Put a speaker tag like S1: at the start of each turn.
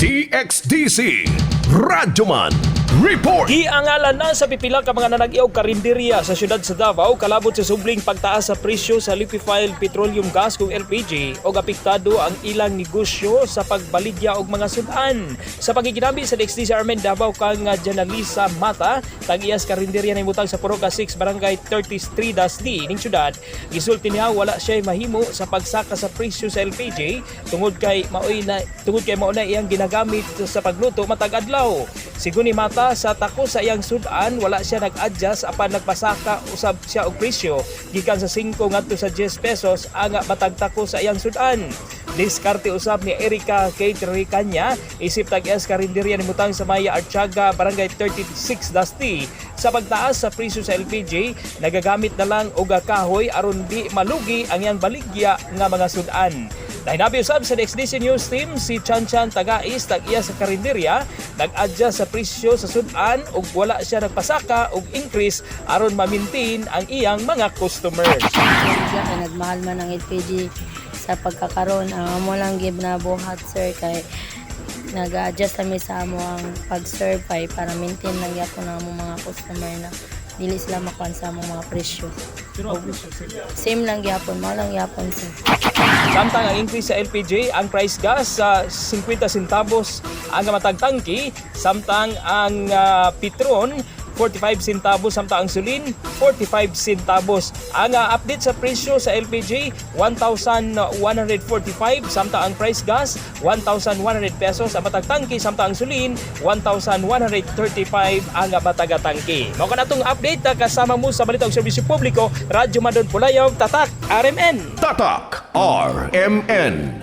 S1: DXDC Radyoman Report.
S2: Giangalan na sa pipila ka mga nanag-iog karinderya sa syudad sa Davao kalabot sa subling pagtaas sa presyo sa liquefied petroleum gas kung LPG o apektado ang ilang negosyo sa pagbaligya og mga sudan. Sa pagiginabi sa DXDC Armen Davao kang Janalisa Mata, tag-iyas karinderya na imutang sa Poroca 6 Barangay 33 Dasli ning syudad, gisulti niya wala siya mahimo sa pagsaka sa presyo sa LPG tungod kay mauna iyang ginagamit sa pagluto matag adlaw. Sigun ni Mata, sa tako sa iyang sudan wala siya nag-adjust apan nagpasaka usab siya og presyo gikan sa 5 ngadto sa 10 pesos ang matag tako sa iyang sudan. Diskarte usab ni Erica K. Tricanya, isip tag-iyas karinderya ni Mutang sa Maya Artiaga Barangay 36 Dasti. Sa pagtaas sa presyo sa LPG, nagagamit na lang og kahoy aron di malugi ang iyang baligya nga mga sudan. Nainabi usab sa DXDC News Team si Chanchan Tagais tag-iya sa karinderya nag-adjust sa presyo sa sudan ug wala siya nagpasaka og increase aron ma-maintain ang iyang mga customer.
S3: Siya kay nagmahal man ang LPG sa pagkakaroon mo lang give na buhat sir kay nag-adjust kami sa amo ang pag-serve kay para maintain lang yapon ang mga customer na dili sila makuan sa among mga presyo. Same lang yapon, mo lang yapon sir.
S2: Samtang ang increase sa LPG, ang price gas sa 50 centavos ang matag tangki, samtang ang Petron 45 centavos, samtang ang sulin 45 centavos. Ang update sa presyo sa LPG 1,145, samtang ang price gas 1,100 pesos ang matag tangki, samtang ang sulin 1,135 ang matag tangki. Mao ka natong update kasama mo sa Balita ug Serbisyo Publiko, Radyo Madon Pulayaw, Tatak RMN.
S1: Tatak RMN.